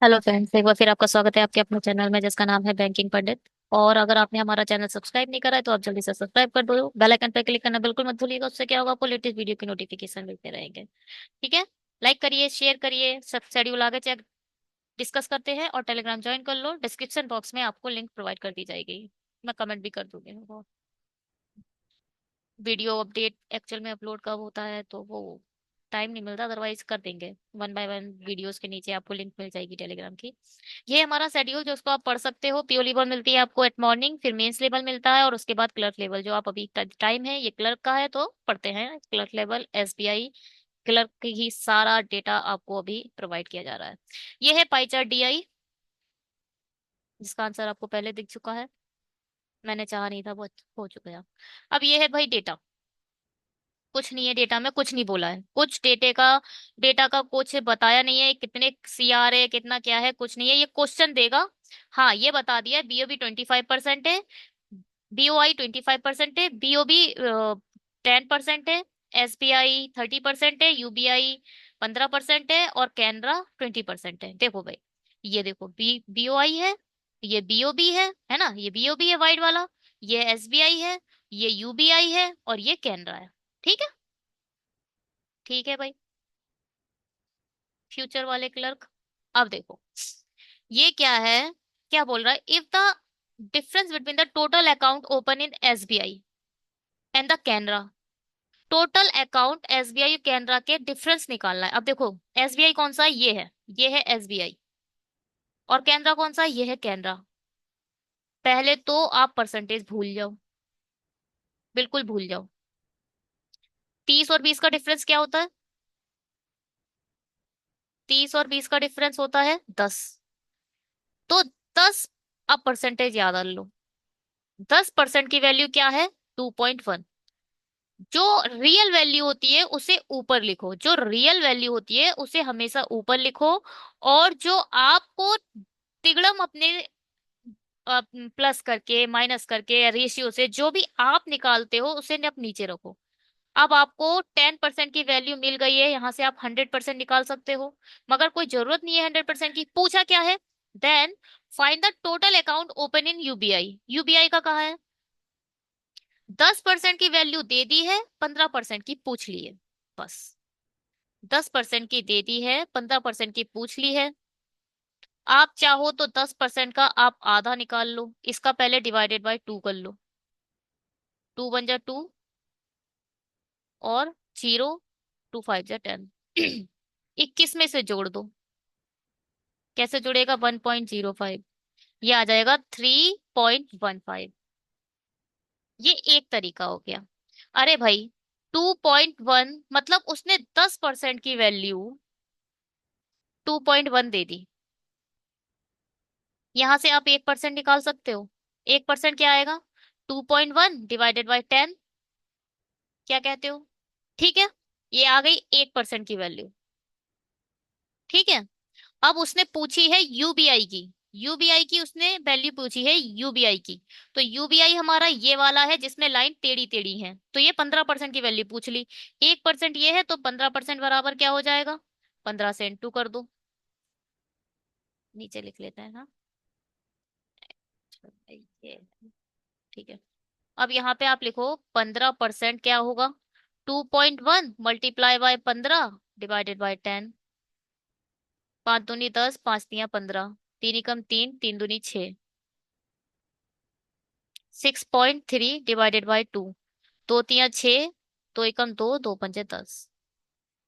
Hello friends, एक बार फिर आपका स्वागत है आपके अपने चैनल में जिसका नाम है बैंकिंग पंडित। और अगर आपने हमारा चैनल सब्सक्राइब नहीं करा है तो आप जल्दी से सब्सक्राइब कर दो। बेल आइकन पर क्लिक करना बिल्कुल मत भूलिएगा, उससे क्या होगा, आपको लेटेस्ट वीडियो की नोटिफिकेशन मिलते रहेंगे। ठीक है। लाइक करिए, शेयर करिए, सब शेड्यूल आगे चेक डिस्कस करते हैं। और टेलीग्राम ज्वाइन कर लो, डिस्क्रिप्शन बॉक्स में आपको लिंक प्रोवाइड कर दी जाएगी। मैं कमेंट भी कर दूंगी। वो वीडियो अपडेट एक्चुअल में अपलोड कब होता है तो वो टाइम नहीं मिलता, अदरवाइज कर देंगे। वन बाय वन वीडियोस के नीचे आपको लिंक मिल जाएगी टेलीग्राम की। ये हमारा शेड्यूल जो उसको आप पढ़ सकते हो। पीओ लेवल मिलती है आपको एट मॉर्निंग, फिर मेंस लेवल मिलता है और उसके बाद क्लर्क लेवल। जो आप अभी टाइम है ये क्लर्क का है तो पढ़ते हैं क्लर्क लेवल एसबीआई। क्लर्क की ही सारा डेटा आपको अभी प्रोवाइड किया जा रहा है। ये है पाई चार्ट डीआई, जिसका आंसर आपको पहले दिख चुका है। मैंने चाहा नहीं था, वो हो चुका है। अब ये है भाई डेटा। कुछ नहीं है डेटा में, कुछ नहीं बोला है, कुछ डेटा का कुछ बताया नहीं है। कितने सीआर है, कितना क्या है, कुछ नहीं है। ये क्वेश्चन देगा। हाँ, ये बता दिया है बीओबी 25% है, बीओआई 25% है, बीओबी 10% है, एसबीआई 30% है, यूबीआई 15% है और कैनरा 20% है। देखो भाई, ये देखो बीओआई है, ये बीओबी है ना, ये बीओबी है वाइट वाला, ये एसबीआई है, ये यूबीआई है और ये कैनरा है। ठीक है। ठीक है भाई। फ्यूचर वाले क्लर्क। अब देखो ये क्या है, क्या बोल रहा है, if the difference between the total account open in SBI and the Canara. Total account SBI Canara के डिफरेंस निकालना है। अब देखो एसबीआई कौन सा है, ये है एसबीआई। और कैनरा कौन सा है, ये है कैनरा। पहले तो आप परसेंटेज भूल जाओ, बिल्कुल भूल जाओ। 30 और 20 का डिफरेंस क्या होता है? 30 और 20 का डिफरेंस होता है 10। तो 10। अब परसेंटेज याद कर लो। 10% की वैल्यू क्या है? 2.1। जो रियल वैल्यू होती है उसे ऊपर लिखो, जो रियल वैल्यू होती है उसे हमेशा ऊपर लिखो। और जो आपको तिगड़म अपने प्लस करके माइनस करके या रेशियो से जो भी आप निकालते हो उसे आप नीचे रखो। अब आपको 10% की वैल्यू मिल गई है, यहाँ से आप 100% निकाल सकते हो। मगर कोई जरूरत नहीं है 100% की। पूछा क्या है? Then find the total account open in UBI. UBI का कहा है? 10% की वैल्यू दे दी है, 15% की पूछ ली है। बस 10% की दे दी है, 15% की पूछ ली है। आप चाहो तो 10% का आप आधा निकाल लो, इसका पहले डिवाइडेड बाय 2 कर लो। 2 1 जा 2 और 0, 2 5 जा 10। 21 में से जोड़ दो। कैसे जुड़ेगा? 1.05। ये आ जाएगा 3.15। ये एक तरीका हो गया। अरे भाई, 2.1 मतलब उसने 10% की वैल्यू 2.1 दे दी। यहां से आप 1% निकाल सकते हो। 1% क्या आएगा? 2.1 डिवाइडेड बाय 10। क्या कहते हो? ठीक है। ये आ गई 1% की वैल्यू। ठीक है। अब उसने पूछी है यूबीआई की। यूबीआई की उसने वैल्यू पूछी है, यूबीआई की। तो यूबीआई हमारा ये वाला है जिसमें लाइन टेढ़ी टेढ़ी है, तो ये 15% की वैल्यू पूछ ली। 1% ये है तो 15% बराबर क्या हो जाएगा? 15 से इंटू कर दो। नीचे लिख लेते हैं ना। ये ठीक है। अब यहाँ पे आप लिखो 15% क्या होगा? 2.1 × 15 डिवाइडेड बाय 10। 5 दूनी 10, 5 तियां 15, 3 एकम 3, 3 दूनी 6। 6.3 डिवाइडेड बाय 2। 2 तियां 6, 2 एकम 2, 2 पंजे 10।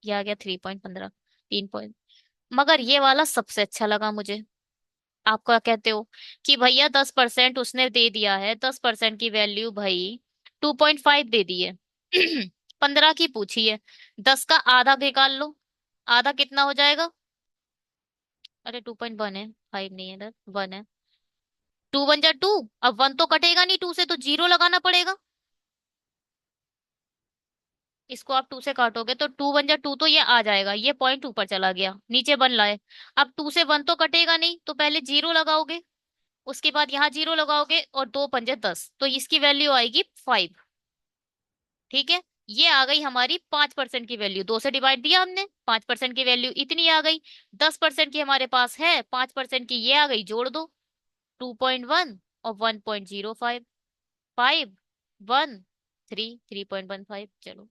ये आ गया 3.15। 3 पॉइंट। मगर ये वाला सबसे अच्छा लगा मुझे। आप क्या कहते हो कि भैया 10% उसने दे दिया है, 10% की वैल्यू भाई 2.5 दे दी है। 15 की पूछी है, 10 का आधा निकाल लो। आधा कितना हो जाएगा? अरे 2.1 है, 5 नहीं है इधर, 1 है। 2 1 जा 2। अब 1 तो कटेगा नहीं 2 से, तो 0 लगाना पड़ेगा। इसको आप 2 से काटोगे तो 2 1 जा 2 तो ये आ जाएगा, ये पॉइंट ऊपर चला गया, नीचे 1 लाए। अब 2 से 1 तो कटेगा नहीं, तो पहले 0 लगाओगे, उसके बाद यहाँ 0 लगाओगे और 2 पंजे 10, तो इसकी वैल्यू आएगी 5। ठीक है। ये आ गई हमारी 5% की वैल्यू, 2 से डिवाइड दिया हमने, 5% की वैल्यू इतनी आ गई। 10% की हमारे पास है, 5% की ये आ गई, जोड़ दो। 2.1 और 1.05, 5, 1, 3, 3.15, चलो।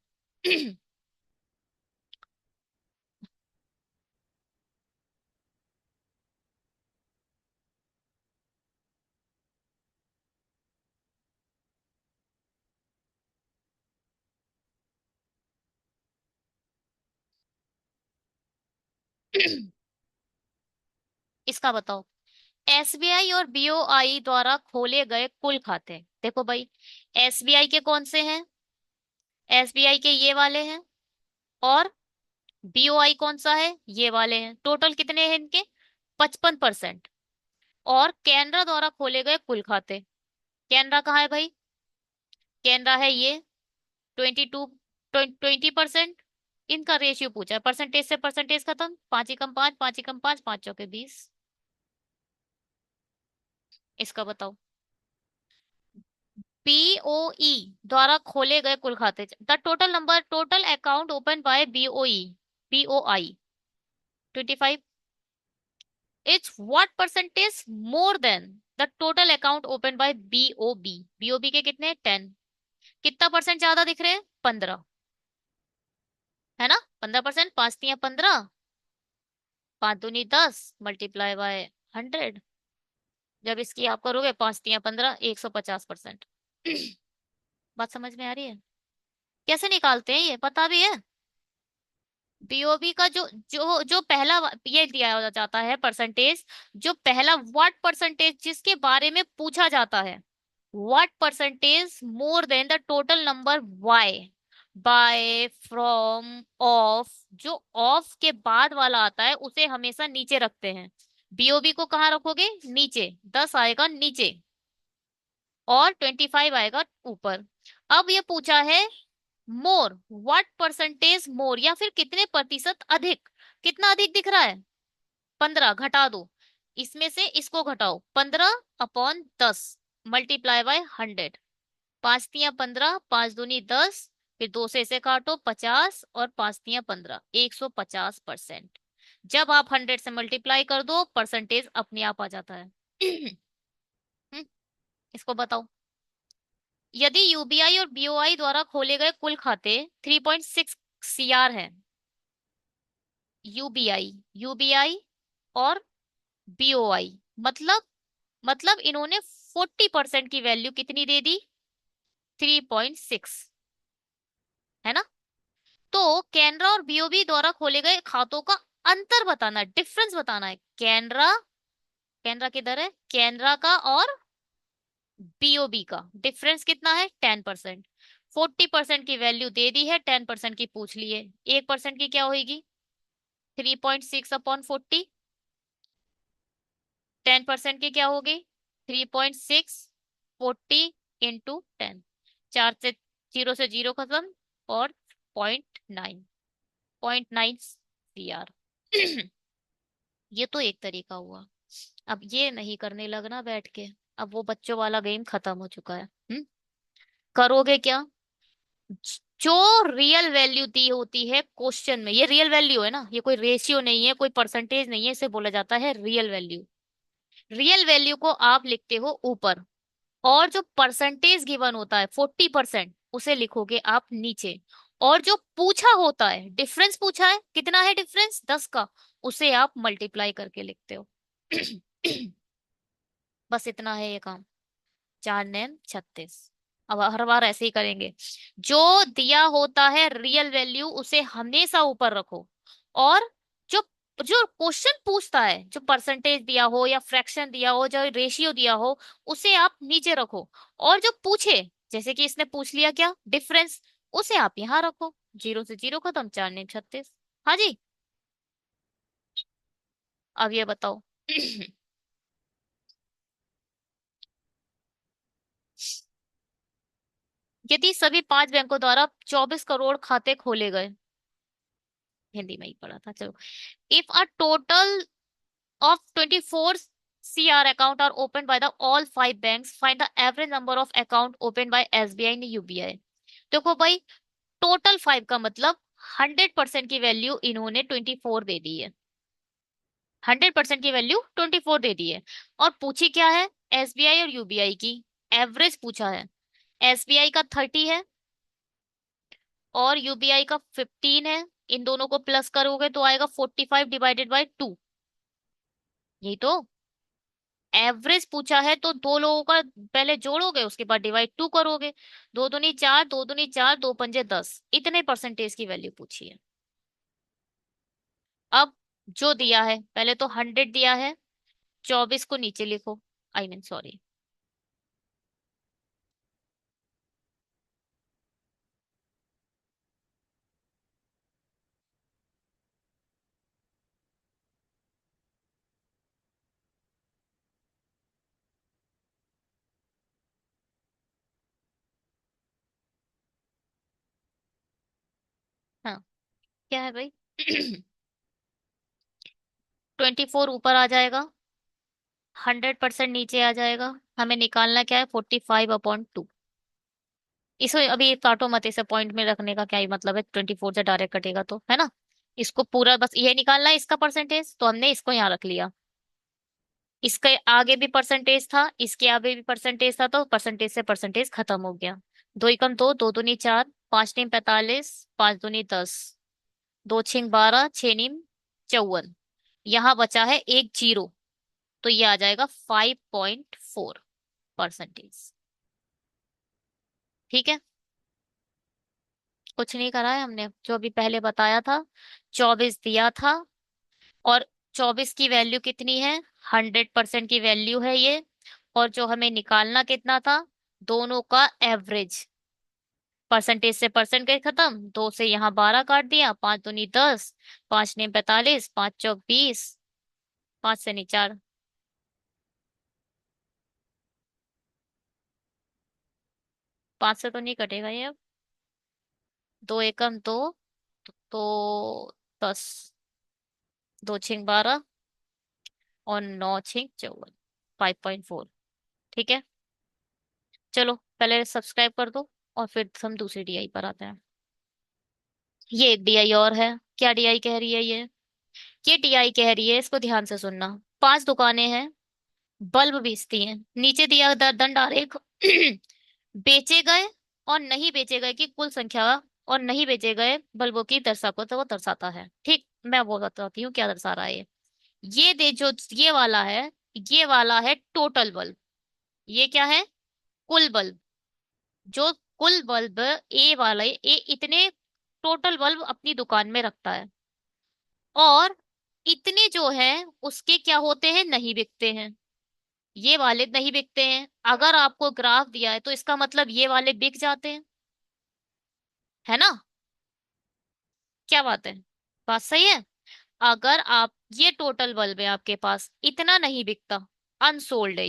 इसका बताओ। एसबीआई और बीओआई द्वारा खोले गए कुल खाते, देखो भाई, एसबीआई के कौन से हैं? एसबीआई के ये वाले हैं। और बीओआई कौन सा है? ये वाले हैं। टोटल कितने हैं इनके? 55%। और कैनरा द्वारा खोले गए कुल खाते, कैनरा कहाँ है भाई? कैनरा है ये, 22, 20%। इनका रेशियो पूछा है, परसेंटेज से परसेंटेज खत्म, 5 ही कम 5, 5 ही कम 5, 5 चौके 20। इसका बताओ। बीओई द्वारा खोले गए कुल खाते, the total number, total account open by BOE, BOI 25। It's what percentage more than the total account open by BOB, BOB के कितने? 10। कितना परसेंट ज्यादा दिख रहे हैं? 15, है ना? 15%, 5 तियां 15, 5 दूनी 10, मल्टीप्लाई बाय 100। जब इसकी आप करोगे 5 तियां 15, 150%। बात समझ में आ रही है? कैसे निकालते हैं ये पता भी है? बीओबी का जो जो जो पहला ये दिया जाता है परसेंटेज, जो पहला व्हाट परसेंटेज जिसके बारे में पूछा जाता है, what percentage more than the total number why, by, from, of, जो ऑफ के बाद वाला आता है उसे हमेशा नीचे रखते हैं। बीओबी को कहाँ रखोगे? नीचे, 10 आएगा नीचे और 25 आएगा ऊपर। अब ये पूछा है मोर, व्हाट परसेंटेज मोर, या फिर कितने प्रतिशत अधिक। कितना अधिक दिख रहा है? 15, घटा दो। इसमें से इसको घटाओ, 15/10 मल्टीप्लाई बाय 100। 5 तियां 15, 5 दूनी 10, फिर 2 से इसे काटो 50, और 5 तियां 15, 150%। जब आप 100 से मल्टीप्लाई कर दो, परसेंटेज अपने आप आ जाता है। हम्म, इसको बताओ। यदि यूबीआई और बीओआई द्वारा खोले गए कुल खाते 3.6 सीआर है, यूबीआई, यूबीआई और बीओआई, मतलब इन्होंने 40% की वैल्यू कितनी दे दी? 3.6, है ना? तो कैनरा और बीओबी द्वारा खोले गए खातों का अंतर बताना है, डिफरेंस बताना है। कैनरा, कैनरा किधर है? कैनरा का और बीओबी का डिफरेंस कितना है? 10%। 40% की वैल्यू दे दी है, 10% की पूछ ली है, 1% की क्या होगी? 3.6/40। 10% की क्या होगी? 3.6, 40 × 10। चार से, जीरो से जीरो खत्म, और 0.9, 0.9 सीआर। ये तो एक तरीका हुआ। अब ये नहीं करने लगना बैठ के, अब वो बच्चों वाला गेम खत्म हो चुका है। करोगे क्या? जो रियल वैल्यू दी होती है क्वेश्चन में, ये रियल वैल्यू है ना, ये कोई रेशियो नहीं है, कोई परसेंटेज नहीं है, इसे बोला जाता है रियल वैल्यू। रियल वैल्यू को आप लिखते हो ऊपर, और जो परसेंटेज गिवन होता है 40%, उसे लिखोगे आप नीचे। और जो पूछा होता है, डिफरेंस पूछा है, कितना है डिफरेंस? 10 का, उसे आप मल्टीप्लाई करके लिखते हो। बस इतना है ये काम। 4 9 36। अब हर बार ऐसे ही करेंगे। जो दिया होता है रियल वैल्यू, उसे हमेशा ऊपर रखो। और जो जो क्वेश्चन पूछता है, जो परसेंटेज दिया हो या फ्रैक्शन दिया हो, जो रेशियो दिया हो, उसे आप नीचे रखो। और जो पूछे, जैसे कि इसने पूछ लिया क्या? डिफरेंस, उसे आप यहाँ रखो। 0 से 0 खत्म, 4 9 36। हाँ जी। अब ये बताओ। यदि सभी 5 बैंकों द्वारा 24 करोड़ खाते खोले गए, हिंदी में ही पढ़ा था, चलो। If a total of 24 CR account are opened by the all 5 banks, find the average number of account opened by SBI and UBI। देखो भाई, टोटल 5 का मतलब 100% की वैल्यू इन्होंने 24 दे दी है। 100% की वैल्यू 24 दे दी है। और पूछी क्या है? एसबीआई और यूबीआई की एवरेज पूछा है। एसबीआई का 30 है और यूबीआई का 15 है। इन दोनों को प्लस करोगे तो आएगा 45 डिवाइडेड बाय 2। यही तो एवरेज पूछा है, तो दो लोगों का पहले जोड़ोगे, उसके बाद डिवाइड 2 करोगे। दो दूनी चार, दो दूनी चार, दो पंजे 10, इतने परसेंटेज की वैल्यू पूछी है। अब जो दिया है, पहले तो 100 दिया है, 24 को नीचे लिखो। I mean sorry. हाँ, क्या है भाई? 24 ऊपर आ जाएगा, 100% नीचे आ जाएगा। हमें निकालना क्या है? 45/2। इसको अभी काटो मत, इसे पॉइंट में रखने का क्या ही मतलब है? 24 से डायरेक्ट कटेगा तो, है ना? इसको पूरा बस ये निकालना है, इसका परसेंटेज, तो हमने इसको यहाँ रख लिया। इसके आगे भी परसेंटेज था, इसके आगे भी परसेंटेज था, तो परसेंटेज से परसेंटेज खत्म हो गया। दो एकम दो, दो दूनी चार, पांच नीम 45, पांच दूनी 10, दो छिंग 12, छह नीम 54। यहाँ बचा है एक जीरो, तो ये आ जाएगा 5.4%। ठीक है, कुछ नहीं करा है हमने, जो अभी पहले बताया था। 24 दिया था, और 24 की वैल्यू कितनी है? 100% की वैल्यू है ये। और जो हमें निकालना कितना था? दोनों का एवरेज। परसेंटेज से परसेंटेज खत्म, दो से यहाँ 12 काट दिया, पांच दूनी 10, पांच ने 45, पांच चौक 20, पांच से नहीं 4। 5 से तो नहीं कटेगा ये अब। दो एकम दो, तो 10, दो छिंग 12, और नौ छिंग 54, 5.4। ठीक है, चलो पहले सब्सक्राइब कर दो, और फिर हम दूसरी डीआई पर आते हैं। ये एक डीआई और है। क्या डीआई कह रही है ये डीआई कह रही है, इसको ध्यान से सुनना। 5 दुकानें हैं, बल्ब बेचती हैं। नीचे दिया दंड आरेख बेचे गए और नहीं बेचे गए की कुल संख्या, और नहीं बेचे गए बल्बों की दर्शा को तो वो दर्शाता है। ठीक, मैं वो बताती हूँ क्या दर्शा रहा है ये दे जो ये वाला है, ये वाला है टोटल बल्ब। ये क्या है? कुल बल्ब। जो कुल बल्ब ए वाला, ए इतने टोटल बल्ब अपनी दुकान में रखता है, और इतने जो है उसके क्या होते हैं? नहीं बिकते हैं। ये वाले नहीं बिकते हैं। अगर आपको ग्राफ दिया है तो इसका मतलब ये वाले बिक जाते हैं, है ना? क्या बात है? बात सही है। अगर आप, ये टोटल बल्ब है आपके पास, इतना नहीं बिकता, अनसोल्ड है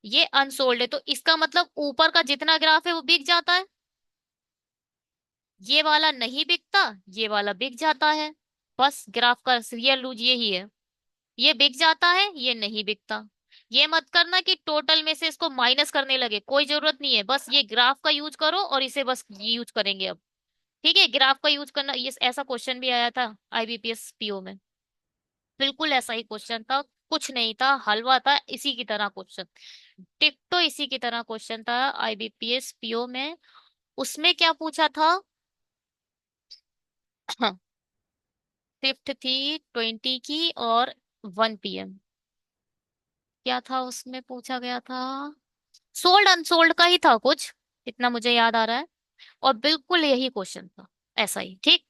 ये अनसोल्ड है, तो इसका मतलब ऊपर का जितना ग्राफ है वो बिक जाता है। ये वाला नहीं बिकता, ये वाला बिक जाता है। बस ग्राफ का रियल रूल यही है। ये बिक जाता है, ये नहीं बिकता। ये मत करना कि टोटल में से इसको माइनस करने लगे, कोई जरूरत नहीं है। बस ये ग्राफ का यूज करो, और इसे बस यूज करेंगे अब। ठीक है, ग्राफ का यूज करना। ये ऐसा क्वेश्चन भी आया था आईबीपीएस पीओ में। बिल्कुल ऐसा ही क्वेश्चन था। कुछ नहीं था, हलवा था, इसी की तरह क्वेश्चन। टिक इसी की तरह क्वेश्चन था आईबीपीएस पीओ में। उसमें क्या पूछा था? शिफ्ट थी 20 की, और 1 PM। क्या था उसमें पूछा गया था? सोल्ड अनसोल्ड का ही था कुछ, इतना मुझे याद आ रहा है। और बिल्कुल यही क्वेश्चन था, ऐसा ही। ठीक,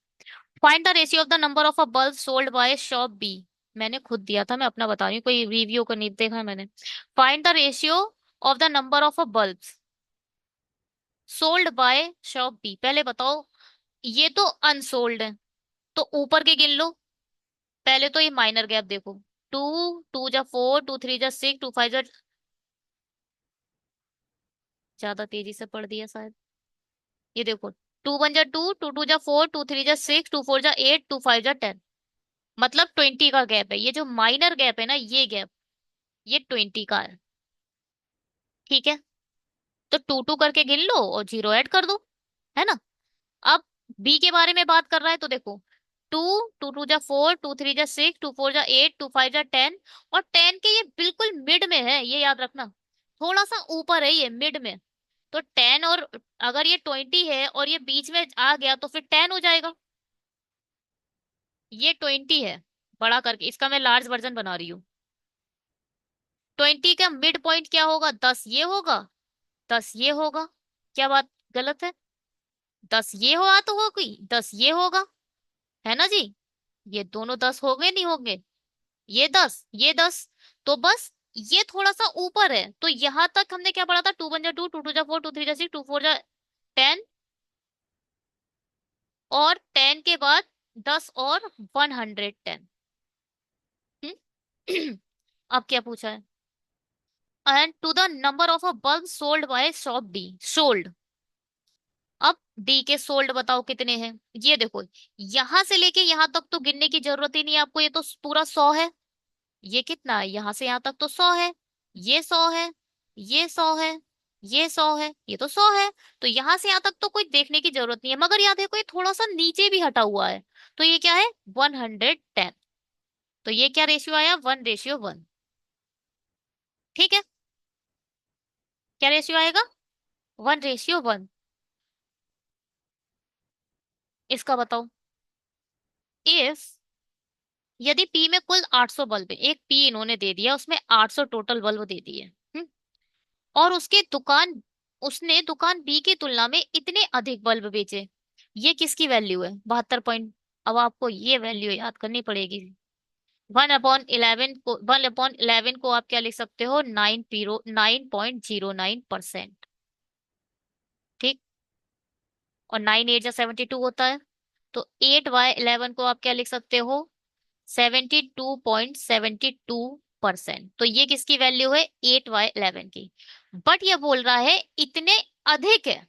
find the ratio of the number of a bulb sold by shop B. मैंने खुद दिया था, मैं अपना बता रही हूँ, कोई रिव्यू को नहीं देखा है मैंने। Find the ratio of the number of a bulb sold by shop B. पहले बताओ, ये तो अनसोल्ड है, तो ऊपर के गिन लो। पहले तो ये माइनर गैप देखो। टू, टू जा 4, टू थ्री जा 6, टू फाइव जा, ज्यादा तेजी से पढ़ दिया शायद। ये देखो, 2 1 जा 2, 2 2 जा 4, 2 3 जा 6, 2 4 जा 8, 2 5 जा 10। मतलब 20 का गैप है। ये जो माइनर गैप है ना, ये गैप, ये 20 का है। ठीक है, तो टू टू करके गिन लो और जीरो ऐड कर दो, है ना? अब बी के बारे में बात कर रहा है तो देखो, टू, टू टू जा फोर, टू थ्री जा सिक्स, टू फोर जा एट, टू फाइव जा टेन, और टेन के ये बिल्कुल मिड में है, ये याद रखना। थोड़ा सा ऊपर है ये मिड में। तो टेन, और अगर ये 20 है और ये बीच में आ गया तो फिर 10 हो जाएगा। ये 20 है, बड़ा करके इसका मैं लार्ज वर्जन बना रही हूँ। 20 का मिड पॉइंट क्या होगा? 10 ये होगा, 10 ये होगा। क्या बात गलत है? 10 ये हुआ तो हो गई, 10 ये होगा, है ना जी? ये दोनों 10 हो गए नहीं होंगे? ये 10, ये 10। तो बस ये थोड़ा सा ऊपर है, तो यहां तक हमने क्या पढ़ा था? टू वन जा टू, टू टू जा फोर, टू थ्री जा सिक्स, टू फोर जा 10, और 10 के बाद 10 और 110। अब क्या पूछा है? And to the number of a bulb sold by shop D, sold. अब डी के सोल्ड बताओ कितने हैं? ये देखो, यहां से लेके यहां तक तो गिनने की जरूरत ही नहीं है आपको, ये तो पूरा 100 है। ये कितना है? यहां से यहां तक तो 100 है। ये 100 है, ये 100 है, ये 100 है, ये तो 100 है। तो यहां से यहां तक तो कोई देखने की जरूरत नहीं है, मगर याद देखो ये थोड़ा सा नीचे भी हटा हुआ है। तो ये क्या है? 110। तो ये क्या रेशियो आया? 1:1। ठीक है। क्या रेशियो आएगा? 1:1। इसका बताओ। इफ, यदि पी में कुल 800 बल्ब है, एक पी इन्होंने दे दिया, उसमें 800 टोटल बल्ब दे दिए, और उसने दुकान बी की तुलना में इतने अधिक बल्ब बेचे। ये किसकी वैल्यू है? 72 पॉइंट। अब आपको ये वैल्यू याद करनी पड़ेगी। 1/11 को आप क्या लिख सकते हो? 9.09%। ठीक। और 9 8 जा 72 होता है। तो 8/11 को आप क्या लिख सकते हो? 72.72%। तो ये किसकी वैल्यू है? 8/11 की। बट ये बोल रहा है इतने अधिक है,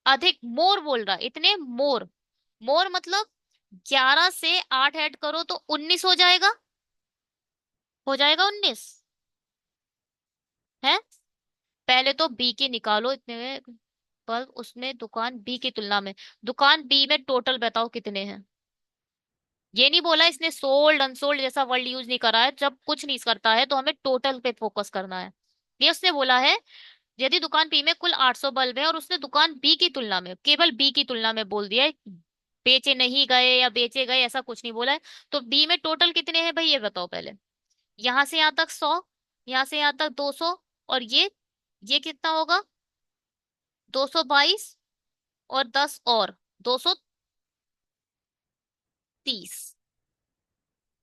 अधिक, मोर बोल रहा है, इतने मोर। मोर मतलब 11 से 8 ऐड करो तो 19 हो जाएगा। हो जाएगा 19 है। पहले तो बी की निकालो, इतने बल्ब उसने दुकान बी की तुलना में, दुकान बी में टोटल बताओ कितने हैं। ये नहीं बोला इसने सोल्ड अनसोल्ड जैसा वर्ड यूज नहीं करा है, जब कुछ नहीं करता है तो हमें टोटल पे फोकस करना है। ये उसने बोला है, यदि दुकान पी में कुल 800 बल्ब है और उसने दुकान बी की तुलना में, केवल बी की तुलना में बोल दिया है, बेचे नहीं गए या बेचे गए ऐसा कुछ नहीं बोला है। तो बी में टोटल कितने हैं भाई, ये बताओ पहले। यहां से यहां तक 100, यहां से यहां तक 200, और ये कितना होगा? 222, और 10 और 230।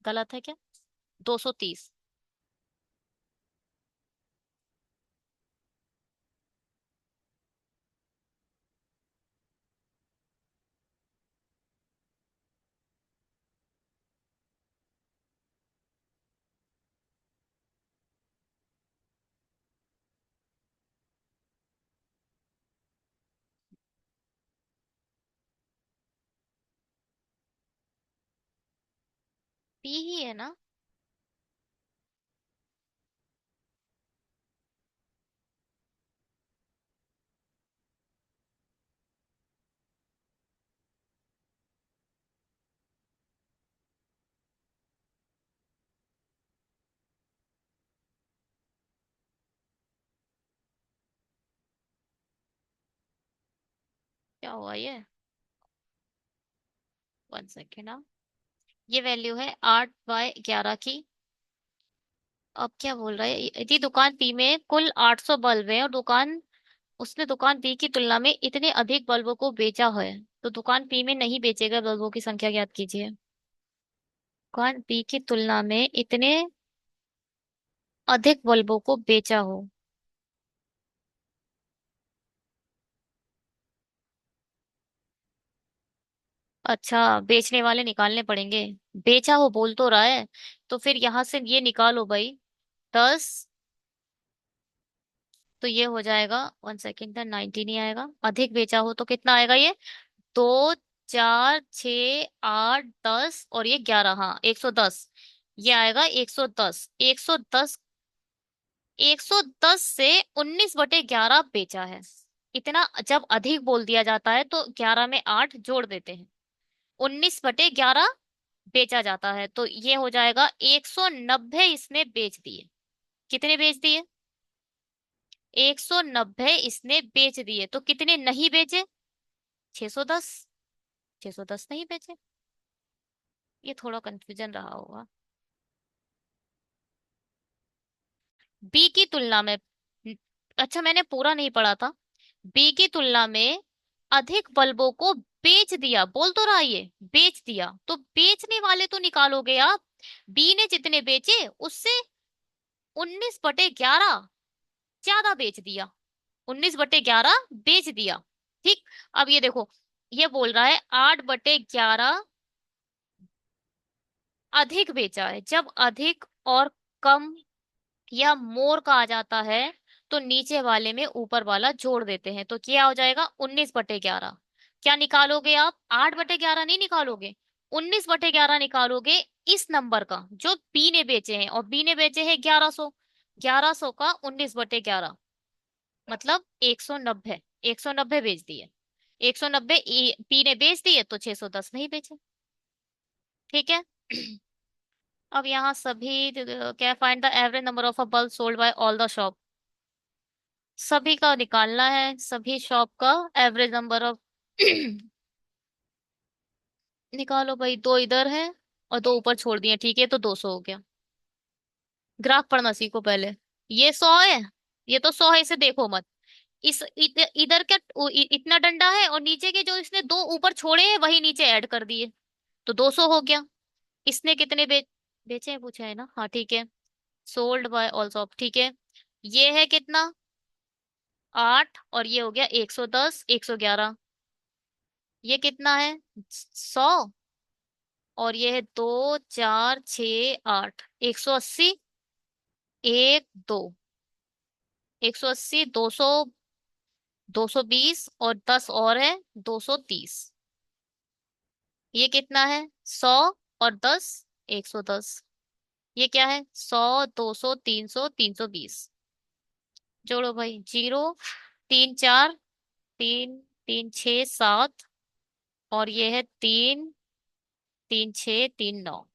गलत है क्या? 230। पी ही है ना? क्या हुआ ये? 1 सेकेंड। हाँ, ये वैल्यू है 8/11 की। अब क्या बोल रहा है? यदि दुकान पी में कुल 800 बल्ब है और उसने दुकान बी की तुलना में इतने अधिक बल्बों को बेचा है, तो दुकान पी में नहीं बेचे गए बल्बों की संख्या ज्ञात कीजिए। दुकान बी की तुलना में इतने अधिक बल्बों को बेचा हो। अच्छा, बेचने वाले निकालने पड़ेंगे। बेचा हो बोल तो रहा है, तो फिर यहां से ये निकालो भाई। 10, तो ये हो जाएगा, 1 सेकेंड था, 90 नहीं आएगा। अधिक बेचा हो तो कितना आएगा ये? 2 4 6 8 10, और ये 11, हाँ 110। ये आएगा 110। 110, 110 से 19/11 बेचा है। इतना जब अधिक बोल दिया जाता है तो 11 में 8 जोड़ देते हैं। 19/11 बेचा जाता है, तो ये हो जाएगा 190 इसने बेच दिए। कितने बेच दिए? 190 इसने बेच दिए, तो कितने नहीं बेचे? 610। 610 नहीं बेचे। ये थोड़ा कंफ्यूजन रहा होगा। बी की तुलना में, अच्छा मैंने पूरा नहीं पढ़ा था। बी की तुलना में अधिक बल्बों को बेच दिया, बोल तो रहा ये बेच दिया, तो बेचने वाले तो निकालोगे आप। बी ने जितने बेचे उससे 19/11 ज्यादा बेच दिया। 19/11 बेच दिया। ठीक। अब ये देखो, ये बोल रहा है 8/11 अधिक बेचा है। जब अधिक और कम या मोर का आ जाता है तो नीचे वाले में ऊपर वाला जोड़ देते हैं, तो क्या हो जाएगा? 19/11। क्या निकालोगे आप? 8/11 नहीं निकालोगे, 19/11 निकालोगे। इस नंबर का जो बी ने बेचे हैं, और बी ने बेचे हैं 1100। 1100 का 19/11 मतलब 190। 190 बेच दिए। 190 पी ने बेच दिए, तो 610 नहीं बेचे। ठीक है। अब यहाँ सभी क्या, find the average number of a bulb sold bye all the shop. सभी का निकालना है, सभी शॉप का एवरेज नंबर ऑफ निकालो भाई। दो इधर है और दो ऊपर छोड़ दिए, ठीक है, तो 200 हो गया। ग्राफ पढ़ना सीखो पहले। ये 100 है, ये तो 100 है, इसे देखो मत। इधर क्या इतना डंडा है, और नीचे के जो इसने दो ऊपर छोड़े हैं वही नीचे ऐड कर दिए, तो 200 हो गया। इसने कितने बेचे हैं पूछा है ना? हाँ ठीक है। सोल्ड बाय ऑल्सो, ठीक है। ये है कितना? 8, और ये हो गया 110, 111। ये कितना है? 100। और ये है 2, 4, 6, 8, 180। 1, 2, 180, 200, 220 और 10 और है 230। ये कितना है? 100 और 10, 110। ये क्या है? 100, 200, 300, 320। जोड़ो भाई। 0, 3, 4, 3, 3, 6, 7, और ये है 3, 3, 6, 3, 9।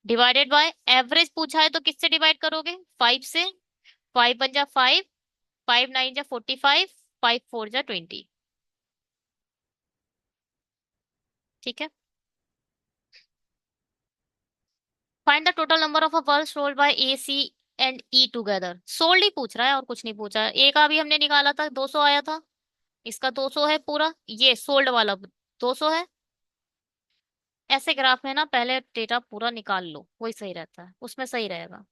डिवाइडेड बाय एवरेज पूछा है, तो किससे डिवाइड करोगे? 5 से। 5 बन जा 5, 5 9 जा 45, 5 4 जा 20। ठीक है। Find the total number of a bulb sold by A C and E together. Sold ही पूछ रहा है और कुछ नहीं पूछा है। ए का भी हमने निकाला था, 200 आया था। इसका 200 है पूरा, ये सोल्ड वाला 200 है। ऐसे ग्राफ में ना पहले डेटा पूरा निकाल लो, वही सही रहता है, उसमें सही रहेगा।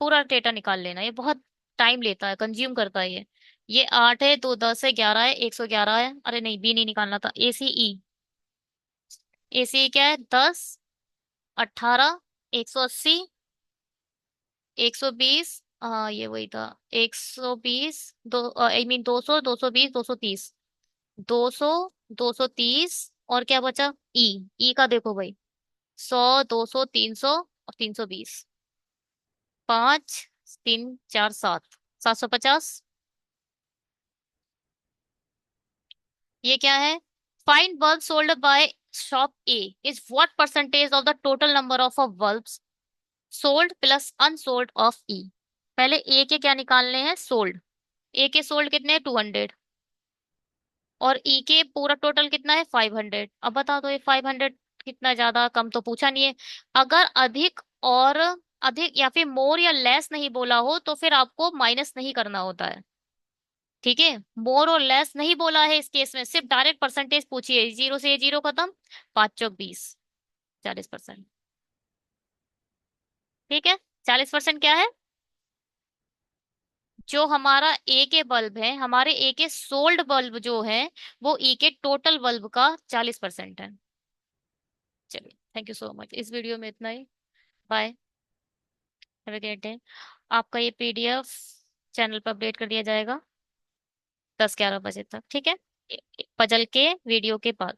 पूरा डेटा निकाल लेना, ये बहुत टाइम लेता है, कंज्यूम करता है ये 8 है, 2 10 है, 11 है, 111 है। अरे नहीं, बी नहीं निकालना था, ए सी ई। ए सी क्या है? 10, 18, 180, 120। हाँ ये वही था। 120, दो आई मीन 200, 220, 230, 200, 230, और क्या बचा? ई। ई का देखो भाई। 100, 200, 300 और 320। 5, 3, 4, 7, 750। ये क्या है? Find bulb sold by shop A is what percentage of the total number of bulbs sold plus unsold of E. पहले ए के क्या निकालने हैं? सोल्ड। ए के सोल्ड कितने हैं? 200। और ई के पूरा टोटल कितना है? 500। अब बता दो ये 500 कितना, ज्यादा कम तो पूछा नहीं है। अगर अधिक और अधिक या फिर मोर या लेस नहीं बोला हो तो फिर आपको माइनस नहीं करना होता है। ठीक है। मोर और लेस नहीं बोला है इस केस में, सिर्फ डायरेक्ट परसेंटेज पूछिए। 0 से 0 खत्म, 5 चौक 20, 40%। ठीक है। 40% क्या है? जो हमारा ए के बल्ब है, हमारे ए के सोल्ड बल्ब जो है, वो ई के टोटल बल्ब का 40% है। चलिए, थैंक यू सो मच, इस वीडियो में इतना ही। Bye. Have a great day. आपका ये पीडीएफ चैनल पर अपडेट कर दिया जाएगा 10 11 बजे तक, ठीक है? पजल के वीडियो के बाद।